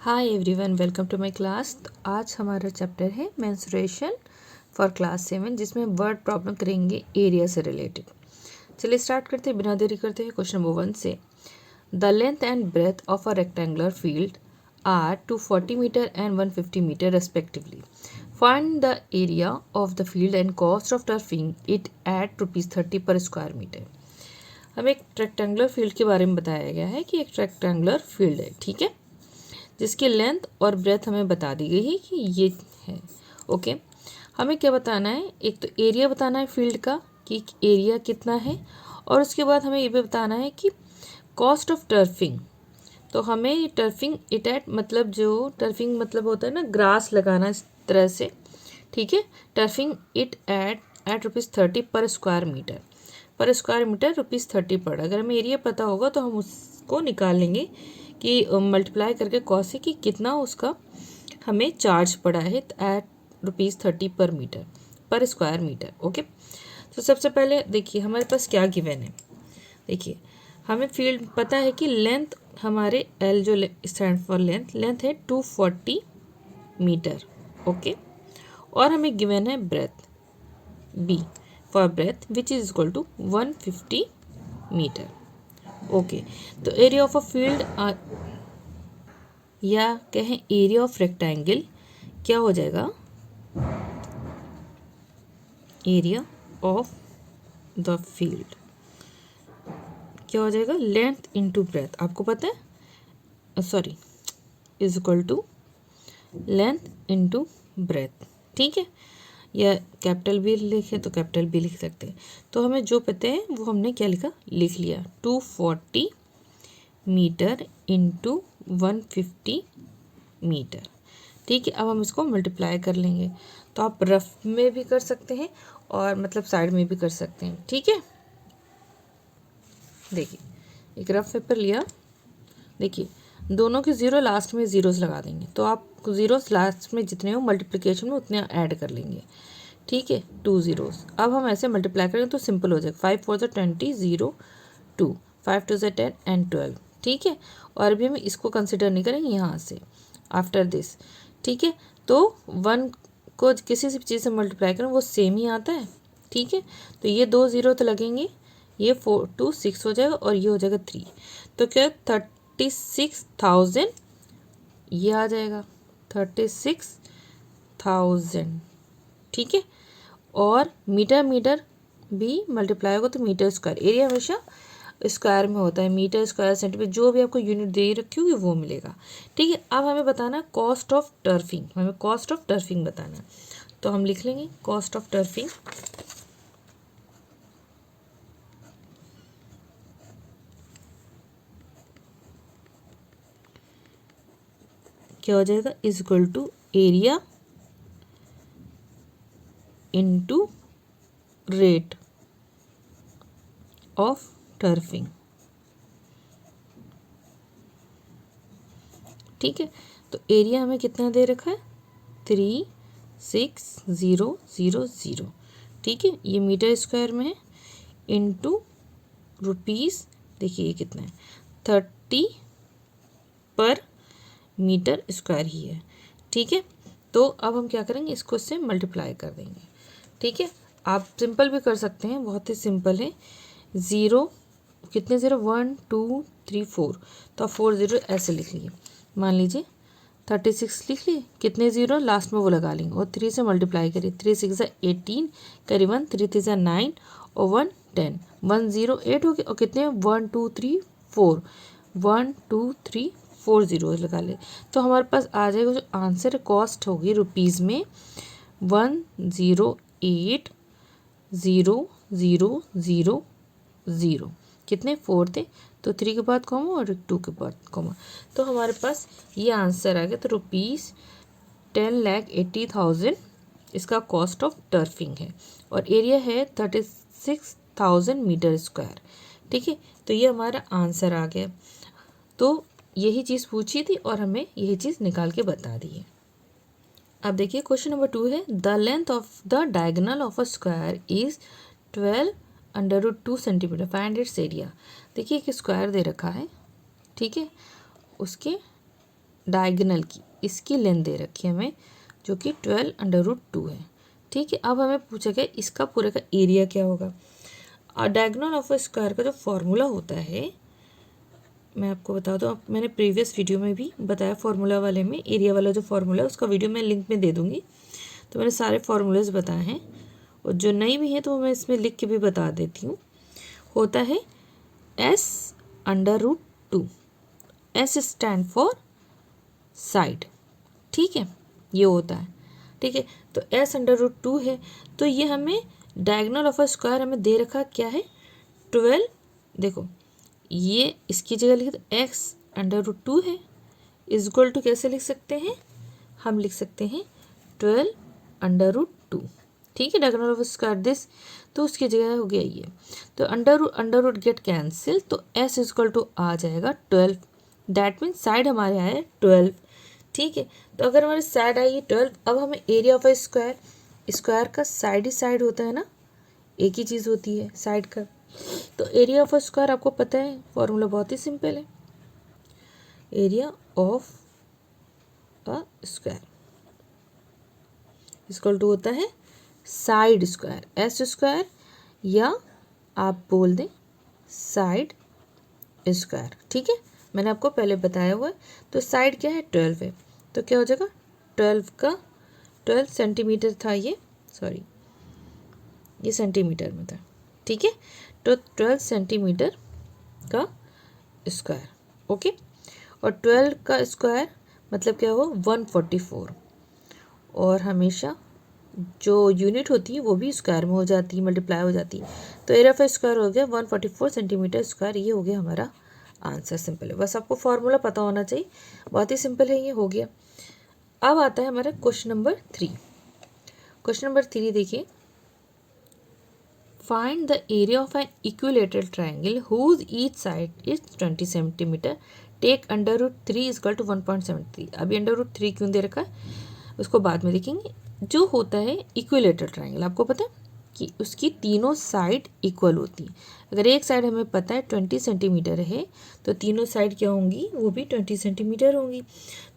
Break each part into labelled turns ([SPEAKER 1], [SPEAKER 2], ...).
[SPEAKER 1] Hi everyone, welcome to my class. तो आज हमारा चैप्टर है मेंस्ट्रुएशन फॉर क्लास 7, जिसमें वर्ड प्रॉब्लम करेंगे एरिया से रिलेटेड। चलिए स्टार्ट करते हैं, बिना देरी करते हैं। क्वेश्चन नंबर 1 से, the length and breadth of a rectangular field are 240 metre and 150 metre respectively. Find the area of the field and cost of turfing it at ₹30 per square metre. हमें एक rectangular field के बारे में बताया गया है कि एक रेक्टेंगुलर फील्ड है, ठीक है, जिसकी लेंथ और ब्रेथ हमें बता दी गई है कि ये है। ओके, हमें क्या बताना है? एक तो एरिया बताना है फील्ड का कि एरिया कितना है, और उसके बाद हमें ये भी बताना है कि कॉस्ट ऑफ टर्फिंग। तो हमें टर्फिंग इट एट मतलब जो टर्फिंग मतलब होता है ना, ग्रास लगाना इस तरह से, ठीक है। Turfing it at ₹30 per square metre. पर स्क्वायर मीटर ₹30 पड़। अगर हमें एरिया पता होगा तो हम उसको निकाल लेंगे कि मल्टीप्लाई करके कॉस्ट से कि कितना उसका हमें चार्ज पड़ा है एट ₹30 पर मीटर पर स्क्वायर मीटर। ओके, तो सबसे पहले देखिए हमारे पास क्या गिवन है। देखिए हमें फील्ड पता है कि लेंथ हमारे एल जो स्टैंड फॉर लेंथ है 240 मीटर। ओके, और हमें गिवन है breadth B for breadth which is equal to 150 metre. Okay, तो एरिया ऑफ अ फील्ड या कहें एरिया ऑफ रेक्टेंगल क्या हो जाएगा? एरिया ऑफ द फील्ड क्या हो जाएगा? Length into breadth. आपको पता है, sorry, is equal to length into breadth, ठीक है। या कैपिटल बी लिखे तो कैपिटल बी लिख सकते हैं। तो हमें जो पता है वो हमने क्या लिखा, लिख लिया, 240 मीटर इंटू 150 मीटर, ठीक है। अब हम इसको मल्टीप्लाई कर लेंगे। तो आप रफ में भी कर सकते हैं और मतलब साइड में भी कर सकते हैं, ठीक है। देखिए एक रफ पेपर लिया, देखिए दोनों के ज़ीरो लास्ट में ज़ीरोस लगा देंगे, तो आप ज़ीरोस लास्ट में जितने हो मल्टीप्लिकेशन में उतने ऐड कर लेंगे, ठीक है। 2 ज़ीरोस। अब हम ऐसे मल्टीप्लाई करेंगे तो सिंपल हो जाएगा। 5 4 20 0 2, 5 2 10 एंड 12, ठीक है। और अभी हम इसको कंसिडर नहीं करेंगे यहाँ से आफ्टर दिस, ठीक है। तो 1 को किसी भी चीज़ से मल्टीप्लाई करें वो सेम ही आता है, ठीक है। तो ये 2 ज़ीरो तो लगेंगे, ये 4 2 6 हो जाएगा और ये हो जाएगा 3। तो क्या 36,000 ये आ जाएगा, 36,000, ठीक है। और मीटर मीटर भी मल्टीप्लाई होगा तो मीटर स्क्वायर। एरिया हमेशा स्क्वायर में होता है, मीटर स्क्वायर सेंटीमीटर जो भी आपको यूनिट दे रखी होगी वो मिलेगा, ठीक है। अब हमें बताना कॉस्ट ऑफ टर्फिंग, हमें कॉस्ट ऑफ टर्फिंग बताना है। तो हम लिख लेंगे कॉस्ट ऑफ टर्फिंग क्या हो जाएगा, is equal to area into rate of turfing, ठीक है। तो एरिया हमें कितना दे रखा है, 36,000, ठीक है। ये मीटर स्क्वायर में है, इनटू रुपीज़, देखिए ये कितना है, 30 पर मीटर स्क्वायर ही है, ठीक है। तो अब हम क्या करेंगे, इसको इससे मल्टीप्लाई कर देंगे, ठीक है। आप सिंपल भी कर सकते हैं, बहुत ही सिंपल है। ज़ीरो कितने ज़ीरो, 1 2 3 4, तो आप 4 ज़ीरो ऐसे लिख लीजिए। मान लीजिए 36 लिख लिए, कितने ज़ीरो लास्ट में वो लगा लेंगे और 3 से मल्टीप्लाई करिए। 3 6 18, करी 1, 3 3 9 और 1 10, 108 हो गए। और कितने 1 2 3 4, 1 2 3 4 ज़ीरो लगा ले, तो हमारे पास आ जाएगा जो आंसर कॉस्ट होगी रुपीज़ में 108,000, कितने 4 थे, तो 3 के बाद कॉमा और 2 के बाद कॉमा, तो हमारे पास ये आंसर आ गया। तो ₹10,80,000 इसका कॉस्ट ऑफ टर्फिंग है, और एरिया है 36,000 मीटर स्क्वायर, ठीक है। तो ये हमारा आंसर आ गया। तो यही चीज़ पूछी थी और हमें यही चीज़ निकाल के बता दी है। अब देखिए क्वेश्चन नंबर 2 है, the length of the diagonal of a square is 12√2 centimetre, find its area. देखिए एक स्क्वायर दे रखा है, ठीक है, उसके डायगोनल की इसकी लेंथ दे रखी है हमें, जो कि 12√2 है। ठीक है, अब हमें पूछा गया इसका पूरे का एरिया क्या होगा। डायगोनल ऑफ अ स्क्वायर का जो फॉर्मूला होता है मैं आपको बता दूँ, मैंने प्रीवियस वीडियो में भी बताया फॉर्मूला वाले में, एरिया वाला जो फॉर्मूला है उसका वीडियो मैं लिंक में दे दूँगी। तो मैंने सारे फार्मूलाज बताए हैं, और जो नहीं भी है तो मैं इसमें लिख के भी बता देती हूँ। होता है S√2, S stand for side. ठीक है, ये होता है। ठीक है, तो S√2 है, तो ये हमें डायगोनल ऑफ अ स्क्वायर हमें दे रखा क्या है 12। देखो ये इसकी जगह लिखे तो x√2 है, इज इक्वल टू कैसे लिख सकते हैं, हम लिख सकते हैं 12√2। ठीक है, डायगोनल ऑफ स्क्वायर दिस, तो उसकी जगह हो गया ये, तो अंडर रूट गेट कैंसिल, तो s इज इक्वल टू आ जाएगा 12। दैट मीन्स साइड हमारे आए 12। ठीक है, तो अगर हमारी साइड आई 12, अब हमें area of A square, square का साइड ही साइड होता है ना, एक ही चीज़ होती है साइड का। तो एरिया ऑफ अ स्क्वायर आपको पता है, फॉर्मूला बहुत ही सिंपल है, area of a square equal to होता है साइड स्क्वायर, एस स्क्वायर, या आप बोल दें साइड स्क्वायर। ठीक है, मैंने आपको पहले बताया हुआ है। तो साइड क्या है 12 है, तो क्या हो जाएगा 12 सेंटीमीटर था ये, सॉरी ये सेंटीमीटर में था। ठीक है, तो 12 सेंटीमीटर का स्क्वायर। ओके, और 12 का स्क्वायर मतलब क्या हुआ 144, और हमेशा जो यूनिट होती है वो भी स्क्वायर में हो जाती है, मल्टीप्लाई हो जाती है। तो एरिया ऑफ स्क्वायर हो गया 144 सेंटीमीटर स्क्वायर, ये हो गया हमारा आंसर। सिंपल है, बस आपको फॉर्मूला पता होना चाहिए, बहुत ही सिंपल है, ये हो गया। अब आता है हमारा क्वेश्चन नंबर 3। क्वेश्चन नंबर 3 देखिए, find the area of an equilateral triangle whose each side is 20 centimetre, take √3 is equal to 1.73। अभी √3 क्यों दे रखा है उसको बाद में देखेंगे। जो होता है इक्विलेटरल ट्राइंगल, आपको पता है कि उसकी तीनों साइड इक्वल होती हैं। अगर एक साइड हमें पता है 20 सेंटीमीटर है, तो तीनों साइड क्या होंगी, वो भी 20 सेंटीमीटर होंगी।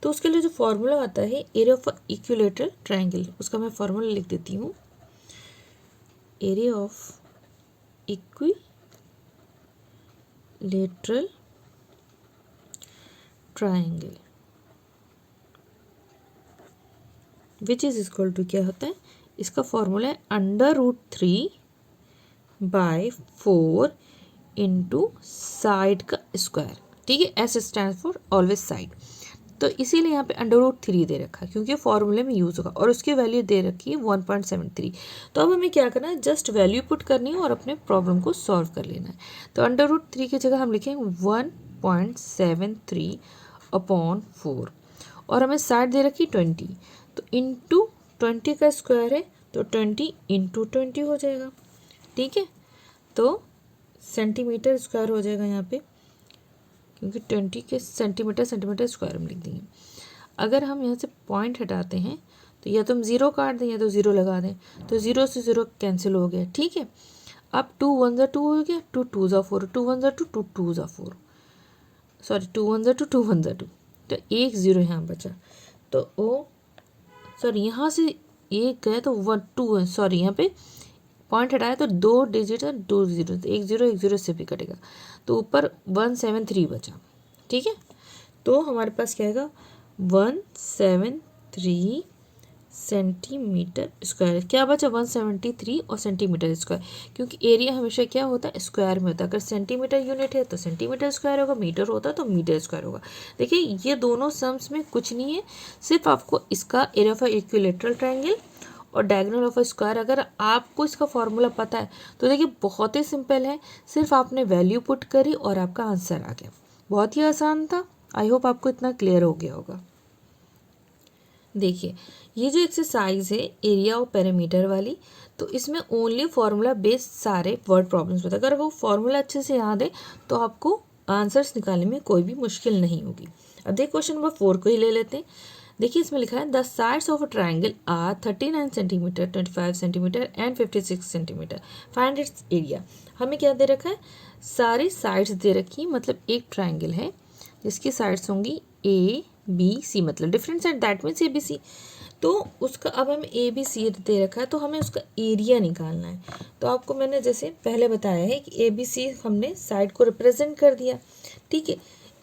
[SPEAKER 1] तो उसके लिए जो फॉर्मूला आता है एरिया ऑफ इक्विलेटरल ट्राइंगल, उसका मैं फॉर्मूला लिख देती हूँ, area of equilateral triangle which is equal to क्या होता है, इसका फॉर्मूला है √3/4 इंटू साइड का स्क्वायर। ठीक है, S stand for always side, तो इसीलिए यहाँ पे √3 दे रखा है क्योंकि फॉर्मूले में यूज़ होगा, और उसकी वैल्यू दे रखी है 1.73। तो अब हमें क्या करना है, जस्ट वैल्यू पुट करनी है और अपने प्रॉब्लम को सॉल्व कर लेना है। तो √3 की जगह हम लिखेंगे 1.73/4, और हमें साइड दे रखी 20, तो इंटू 20 का स्क्वायर है, तो 20 इंटू 20 हो जाएगा। ठीक है, तो सेंटीमीटर स्क्वायर हो जाएगा यहाँ पे, क्योंकि 20 के सेंटीमीटर स्क्वायर में लिख देंगे। अगर हम यहाँ से पॉइंट हटाते हैं तो या तो हम 0 काट दें या तो 0 लगा दें, तो 0 से 0 कैंसिल हो गया। ठीक है, अब 2 1 ज़ा 2 हो गया, 2 2 ज़ा 4, 2 1 ज़ा 2, 2 2 ज़ा 4, सॉरी 2 1 ज़ा 2, 2 1 ज़ा 2, तो एक 0 यहाँ बचा। तो ओ सॉरी यहाँ से एक गया तो 1 2 है, सॉरी यहाँ पे पॉइंट हटाया तो 2 डिजिट है, 2 0, तो एक 0 से भी कटेगा, तो ऊपर 173 बचा। ठीक है, तो हमारे पास क्या आएगा 173 सेंटीमीटर स्क्वायर। क्या बचा 173 और सेंटीमीटर स्क्वायर, क्योंकि एरिया हमेशा क्या होता है स्क्वायर में होता है। अगर सेंटीमीटर यूनिट है तो सेंटीमीटर स्क्वायर होगा, मीटर होता तो मीटर स्क्वायर होगा। देखिए ये दोनों सम्स में कुछ नहीं है, सिर्फ आपको इसका एरिया ऑफ इक्विलेटरल ट्रायंगल और डायगोनल ऑफ अ स्क्वायर, अगर आपको इसका फॉर्मूला पता है तो देखिए बहुत ही सिंपल है, सिर्फ आपने वैल्यू पुट करी और आपका आंसर आ गया। बहुत ही आसान था, आई होप आपको इतना क्लियर हो गया होगा। देखिए ये जो एक्सरसाइज है एरिया और पेरीमीटर वाली, तो इसमें ओनली फार्मूला बेस्ड सारे वर्ड प्रॉब्लम्स बताए। अगर वो फार्मूला अच्छे से याद है तो आपको आंसर्स निकालने में कोई भी मुश्किल नहीं होगी। अब देखिए क्वेश्चन नंबर 4 को ही ले लेते हैं। देखिए इसमें लिखा है the sides of a triangle are 39 centimetre, 25 centimetre and 56 centimetre, find its area. हमें क्या दे रखा है, सारी साइड्स दे रखी है, मतलब एक ट्राइंगल है जिसकी साइड्स होंगी A बी सी, मतलब different side, that means A B C. तो उसका अब हमें ए बी सी दे रखा है तो हमें उसका एरिया निकालना है। तो आपको मैंने जैसे पहले बताया है कि ए बी सी हमने साइड को रिप्रेजेंट कर दिया, ठीक है।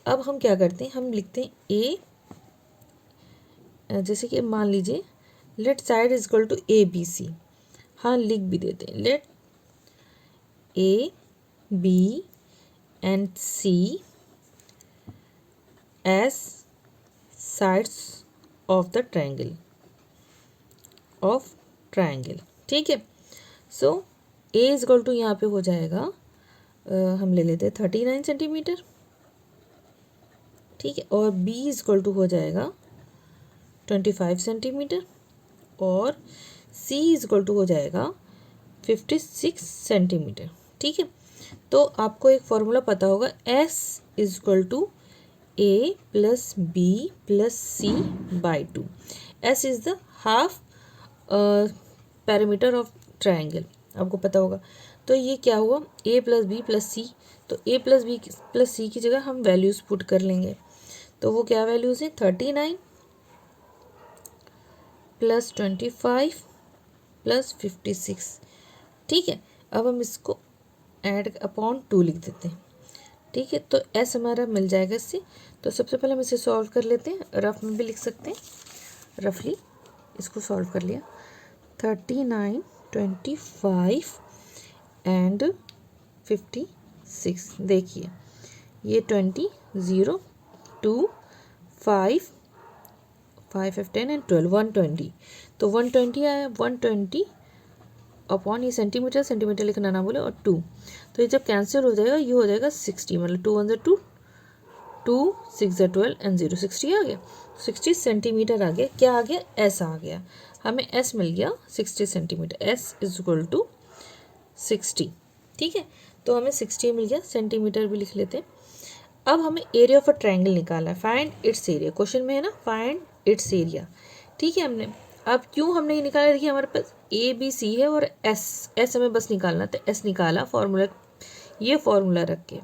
[SPEAKER 1] अब हम क्या करते हैं, हम लिखते हैं ए, जैसे कि मान लीजिए let side is equal to A B C, हाँ लिख भी देते हैं, let A B and C as sides of the triangle, ठीक है। So A is equal to यहाँ पे हो जाएगा, हम ले लेते हैं 39 सेंटीमीटर, ठीक है, और बी इज इक्वल टू हो जाएगा 25 सेंटीमीटर, और सी इज इक्वल टू हो जाएगा 56 सेंटीमीटर, ठीक है। तो आपको एक फॉर्मूला पता होगा, S is equal to A plus B plus C by 2। S is the half parameter of triangle, आपको पता होगा। तो ये क्या हुआ, A plus B plus C, तो A plus B plus C की जगह हम वैल्यूज़ पुट कर लेंगे। तो वो क्या वैल्यूज़ हैं, 39 प्लस 25 प्लस 56, ठीक है। अब हम इसको ऐड अपॉन 2 लिख देते हैं, ठीक है। तो एस हमारा मिल जाएगा इससे। तो सबसे पहले हम इसे सॉल्व कर लेते हैं, रफ में भी लिख सकते हैं, रफली इसको सॉल्व कर लिया। 39, 25 एंड 56, देखिए ये 20, 0, 2, 5, 5 10 एंड 12, 120। तो 120 आया, 120 अपॉन ये सेंटीमीटर, सेंटीमीटर लिखना ना बोले, और 2, तो ये जब कैंसिल हो जाएगा ये हो जाएगा 60, मतलब 2 1 2, 2 6 12 एंड 0, 60 आ गया, 60 सेंटीमीटर आ गया। क्या आ गया, एस आ गया, हमें एस मिल गया 60 centimetre, S is equal to 60, ठीक है। तो हमें 60 मिल गया, सेंटीमीटर भी लिख लेते हैं। अब हमें एरिया ऑफ अ ट्रायंगल निकालना है, फाइंड इट्स एरिया, क्वेश्चन में है ना फाइंड इट्स एरिया, ठीक है। हमने अब क्यों हमने ये निकाला, देखिए हमारे पास ए बी सी है और एस हमें बस निकालना, तो एस निकाला, फार्मूला, ये फार्मूला रख के,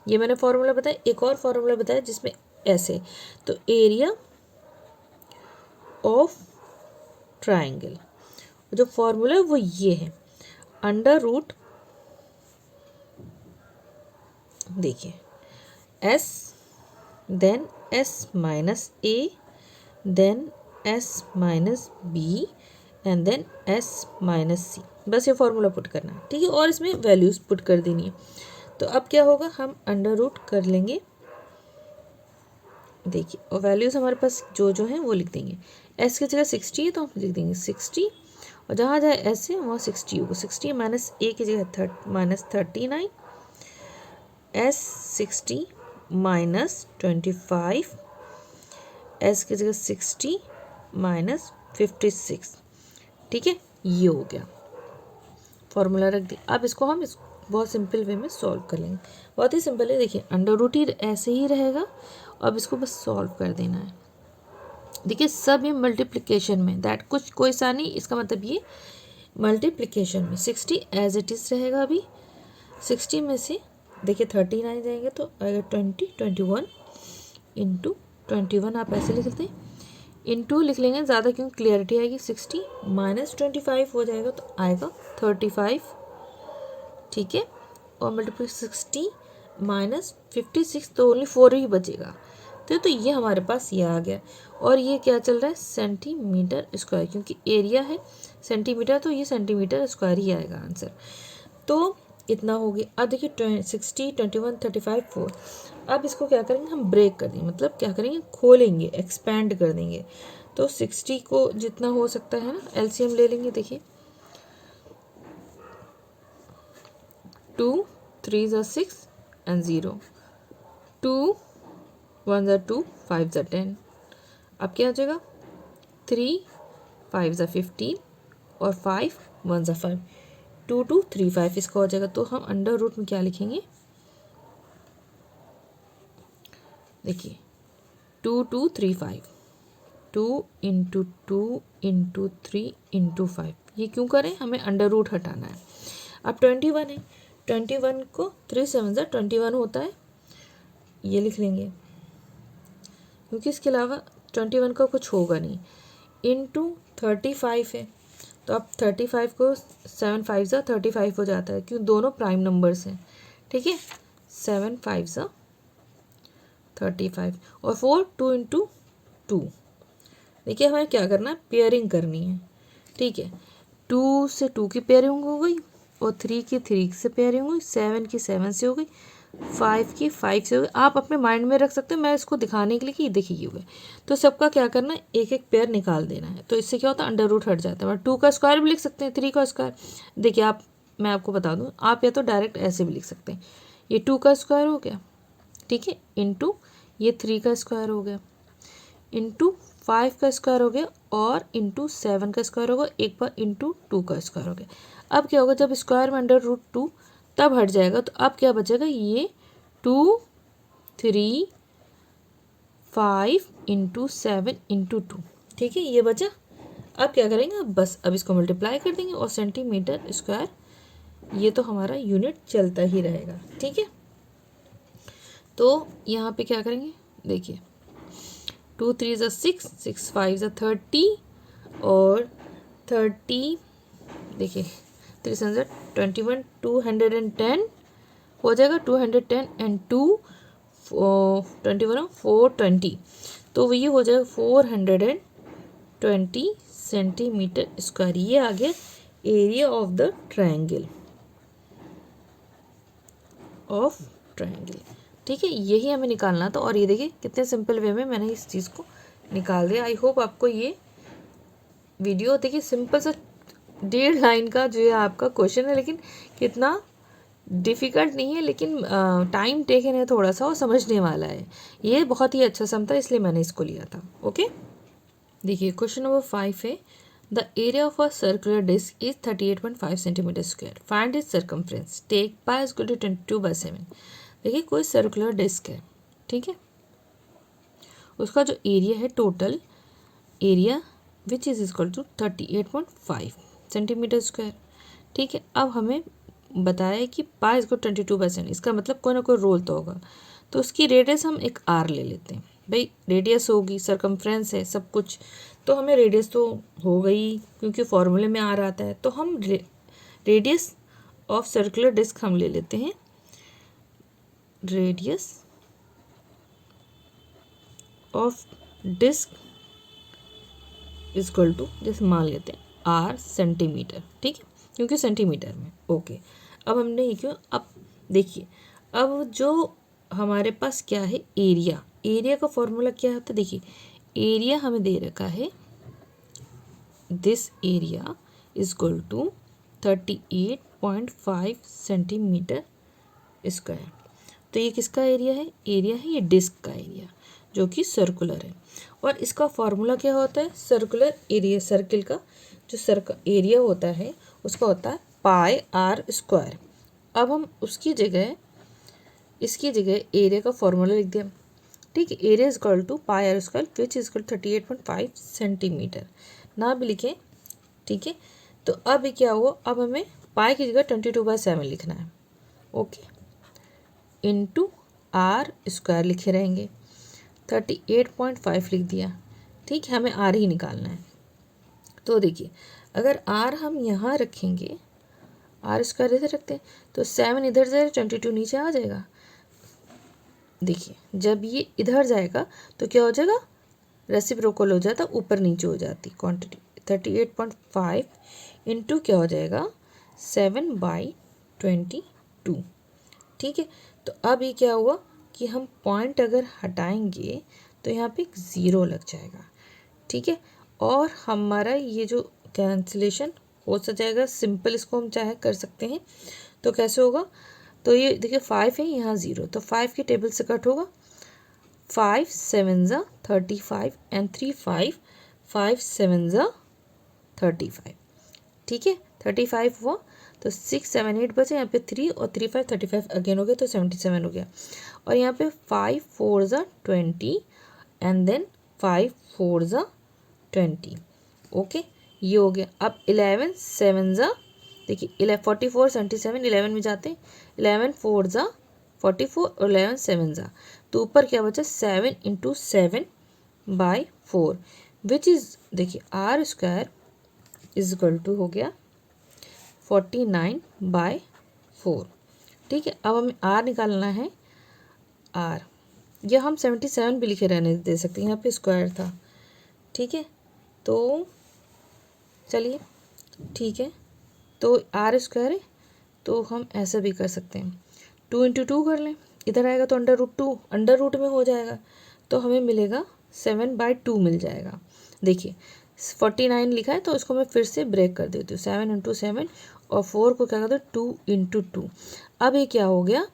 [SPEAKER 1] ये मैंने फार्मूला बताया, एक और फार्मूला बताया जिसमें एस है। तो एरिया ऑफ ट्रायंगल, जो फार्मूला है वो ये है, अंडर रूट, देखिए S, then S minus A, then S minus B and then S minus C, बस ये फार्मूला पुट करना है, ठीक है। और इसमें वैल्यूज़ पुट कर देनी है। तो अब क्या होगा, हम अंडर रूट कर लेंगे, देखिए, और वैल्यूज़ हमारे पास जो जो हैं वो लिख देंगे। एस की जगह 60 है तो हम लिख देंगे 60, और जहाँ जहाँ एस है वहाँ 60 होगा, 60 माइनस ए की जगह माइनस 39, एस 60 माइनस 25, एस की जगह 60 माइनस 56, ठीक है। ये हो गया, फॉर्मूला रख दिया। अब इसको हम बहुत सिंपल वे में सॉल्व कर लेंगे, बहुत ही सिंपल है। देखिए अंडर रूट ही ऐसे ही रहेगा, अब इसको बस सॉल्व कर देना है। देखिए सब ये मल्टीप्लिकेशन में, दैट कुछ कोई सा नहीं, इसका मतलब ये मल्टीप्लिकेशन में 60 एज इट इज़ रहेगा। अभी 60 में से देखिए 39 जाएंगे तो आएगा 21 इंटू 21, आप ऐसे लिख लेते हैं, इंटू लिख लेंगे ज़्यादा क्यों क्लियरिटी आएगी। 60 माइनस 25 हो जाएगा तो आएगा 35, ठीक है। और मल्टीप्लाई 60 माइनस 56, तो ओनली 4 ही बचेगा। तो ये हमारे पास ये आ गया, और ये क्या चल रहा है, सेंटीमीटर स्क्वायर, क्योंकि एरिया है सेंटीमीटर, तो ये सेंटीमीटर स्क्वायर ही आएगा आंसर। तो इतना हो गया। अब देखिए 60, 21, 35, 4, अब इसको क्या करेंगे, हम ब्रेक कर देंगे, मतलब क्या करेंगे, खोलेंगे, एक्सपैंड कर देंगे। तो 60 को जितना हो सकता है ना एलसीएम ले लेंगे। देखिए 2 3 6 एंड 0, 2 1 2, 5 10, अब क्या हो जाएगा, 3 5 15 और 5 1 5, 2 2 3 5 इसका हो जाएगा। तो हम अंडर रूट में क्या लिखेंगे, देखिए 2 2 3 5, 2 इंटू 2 इंटू 3 इंटू 5, ये क्यों करें, हमें अंडर रूट हटाना है। अब 21 है, 21 को 3 7 21 होता है, ये लिख लेंगे, क्योंकि इसके अलावा 21 का कुछ होगा नहीं, इंटू 35 है, तो अब 35 को 7 5 ज़ा 35 हो जाता है, क्यों दोनों प्राइम नंबर्स हैं, ठीक है। 7 5 ज़ा 35 और 4 2 इंटू 2। देखिए हमें क्या करना है, पेयरिंग करनी है, ठीक है। 2 से 2 की पेयरिंग हो गई, और 3 की 3 से पेयरिंग हुई, 7 की 7 से हो गई, 5 की 5 से हो गई। आप अपने माइंड में रख सकते हो, मैं इसको दिखाने के लिए कि देखिए ये हो गए। तो सबका क्या करना है, एक एक पेयर निकाल देना है। तो इससे क्या होता है, अंडर रूट हट जाता है। 2 का स्क्वायर भी लिख सकते हैं, 3 का स्क्वायर। देखिए आप, मैं आपको बता दूँ, आप या तो डायरेक्ट ऐसे भी लिख सकते हैं, ये 2 का स्क्वायर हो गया, ठीक है, इंटू ये 3 का स्क्वायर हो गया, इंटू 5 का स्क्वायर हो गया, और इंटू 7 का स्क्वायर होगा, एक बार इंटू 2 का स्क्वायर हो गया। अब क्या होगा, जब स्क्वायर में अंडर रूट 2 तब हट जाएगा, तो अब क्या बचेगा, ये 2 3 5 इंटू 7 इंटू 2, ठीक है, ये बचा। अब क्या करेंगे, बस अब इसको मल्टीप्लाई कर देंगे, और सेंटीमीटर स्क्वायर ये तो हमारा यूनिट चलता ही रहेगा, ठीक है। तो यहाँ पे क्या करेंगे, देखिए 2 3 ज़ा 6 6 5 ज़ा 30, और 30 देखिए 3 7 ज़ा 21 210 हो जाएगा, 210 एंड 2 21 420, तो ये हो जाएगा 420 सेंटीमीटर स्क्वायर। ये आ गया एरिया ऑफ द ट्रायंगल, ठीक है, यही हमें निकालना था। और ये देखिए कितने सिंपल वे में मैंने इस चीज़ को निकाल दिया। आई होप आपको ये वीडियो, देखिए सिंपल सा 1.5 लाइन का जो है आपका क्वेश्चन है, लेकिन कितना डिफ़िकल्ट नहीं है, लेकिन टाइम टेकन है थोड़ा सा, और समझने वाला है। ये बहुत ही अच्छा सम था, इसलिए मैंने इसको लिया था। ओके, देखिए क्वेश्चन नंबर 5 है, the area of a circular disc is 38.5 centimetre square, find its circumference, take pi equal to 22/7। देखिए कोई सर्कुलर डिस्क है, ठीक है, उसका जो एरिया है, total area which is equal to 38.5 centimetre square, ठीक है। अब हमें बताया है कि पाई इसको 22/7, इसका मतलब कोई ना कोई रोल तो होगा। तो उसकी रेडियस हम एक आर ले लेते हैं, भाई रेडियस होगी, सरकमफ्रेंस है, सब कुछ, तो हमें रेडियस तो हो गई, क्योंकि फॉर्मूले में आर आता है। तो हम रेडियस ऑफ सर्कुलर डिस्क हम ले लेते हैं, radius of disc equal to, जैसे मान लेते हैं आर सेंटीमीटर, ठीक है, क्योंकि सेंटीमीटर में। ओके, अब हमने ये क्यों, अब देखिए, अब जो हमारे पास क्या है, एरिया का फॉर्मूला क्या होता है, देखिए एरिया हमें दे रखा है, this area equal to 38.5 centimetre square. तो ये किसका एरिया है, ये डिस्क का एरिया, जो कि सर्कुलर है। और इसका फॉर्मूला क्या होता है, सर्कुलर एरिया, सर्किल का जो एरिया होता है उसका होता है पाई आर स्क्वायर। अब हम इसकी जगह एरिया का फॉर्मूला लिख दिया, ठीक है, area is equal to pi R square which is equal 38.5 centimetre, ना भी लिखें, ठीक है। तो अब क्या हुआ, अब हमें पाई की जगह 22/7 लिखना है, ओके, इंटू आर स्क्वायर लिखे रहेंगे, 38.5 लिख दिया, ठीक है, हमें आर ही निकालना है। तो देखिए अगर आर हम यहाँ रखेंगे, आर स्क्वायर इधर रखते हैं, तो 7 इधर जाएगा, 22 नीचे आ जाएगा। देखिए जब ये इधर जाएगा तो क्या हो जाएगा, रेसिप्रोकल हो जाता, ऊपर नीचे हो जाती क्वांटिटी। 38.5 इंटू क्या हो जाएगा, 7/22, ठीक है। तो अब ये क्या हुआ कि हम पॉइंट अगर हटाएंगे तो यहाँ पे एक ज़ीरो लग जाएगा, ठीक है। और हमारा ये जो कैंसिलेशन हो जाएगा, सिंपल इसको हम चाहे कर सकते हैं। तो कैसे होगा, तो ये देखिए 5 है, यहाँ 0, तो 5 की टेबल से कट होगा, 5 7 ज़ा 35 एंड 3 5 5 7 ज़ा 35, ठीक है, 35 हुआ, तो 6 7 8 बचे, यहाँ पे 3 और 3 5 35 अगेन हो गया, तो 77 हो गया। और यहाँ पे 5 4 ज़ा 20 एंड देन 5 4 ज़ा 20, ओके, ये हो गया। अब 11 7 ज़ा, देखिए 44 77 11 में जाते हैं, 11 4 ज़ा 44 और 11 7 ज़ा, तो ऊपर क्या बचा, 7 इंटू 7 बाय 4 विच इज़, देखिए R square is equal to हो गया 49/4। ठीक है, अब हमें आर निकालना है। आर या हम 77 भी लिखे रहने दे सकते हैं, यहाँ पे स्क्वायर था। ठीक है, तो चलिए ठीक है, तो आर स्क्वायर है तो हम ऐसा भी कर सकते हैं, 2 × 2 कर लें, इधर आएगा तो √2 अंडर रूट में हो जाएगा, तो हमें मिलेगा 7/2 मिल जाएगा। देखिए 49 लिखा है तो इसको मैं फिर से ब्रेक कर देती हूँ, 7 × 7 और 4 को क्या करते हैं 2 × 2। अब ये क्या हो गया,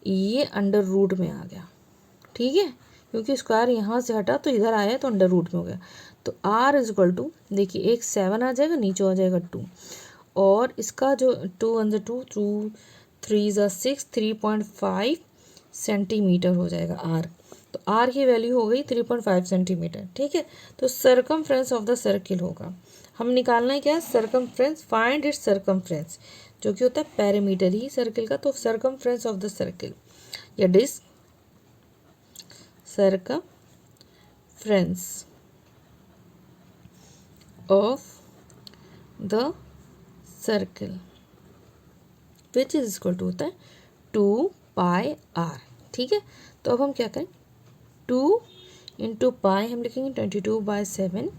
[SPEAKER 1] ये अंडर रूट में आ गया। ठीक है, क्योंकि स्क्वायर यहाँ से हटा तो इधर आया तो अंडर रूट में हो गया। तो आर इज इक्वल टू, देखिए एक 7 आ जाएगा, नीचे आ जाएगा 2 और इसका जो 2 × 2 2 3 × 6 3.5 सेंटीमीटर हो जाएगा आर। तो आर की वैल्यू हो गई 3.5 सेंटीमीटर। ठीक है, तो सर्कमफ्रेंस ऑफ द सर्किल होगा, हम निकालना है क्या, सर्कमफ्रेंस, फाइंड इट्स सर्कमफ्रेंस, जो कि होता है पैरामीटर ही सर्किल का। तो सर्कमफ्रेंस ऑफ द सर्किल या disc, circumference of the circle which is equal to होता है 2πr। ठीक है, तो अब हम क्या करें, 2 × पाई हम लिखेंगे 22/7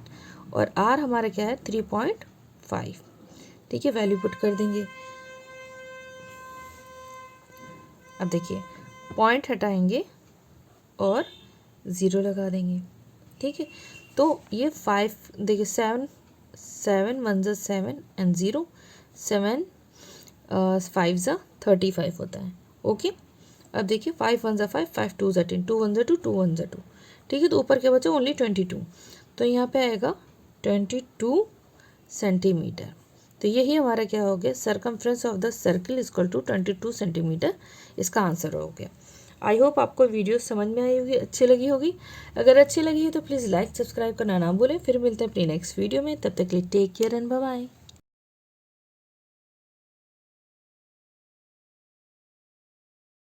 [SPEAKER 1] और r हमारा क्या है 3.5। ठीक है, वैल्यू पुट कर देंगे। अब देखिए पॉइंट हटाएंगे और 0 लगा देंगे। ठीक है, तो ये 5, देखिए 7 1 × 7 एंड 0 7 5 × 35 होता है। ओके, अब देखिए 5 1 × 5 5 2 × 10 2 1 × 2 2 1 × 2। ठीक है, तो ऊपर क्या बचा, ओनली 22, तो यहाँ पे आएगा 22 सेंटीमीटर। तो यही हमारा क्या हो गया, circumference of the circle is equal to 22 centimetre, इसका आंसर हो गया। आई होप आपको वीडियो समझ में आई होगी, अच्छी लगी होगी। अगर अच्छी लगी है तो प्लीज़ लाइक सब्सक्राइब करना ना भूलें। फिर मिलते हैं अपनी नेक्स्ट वीडियो में, तब तक के लिए take care and bye bye.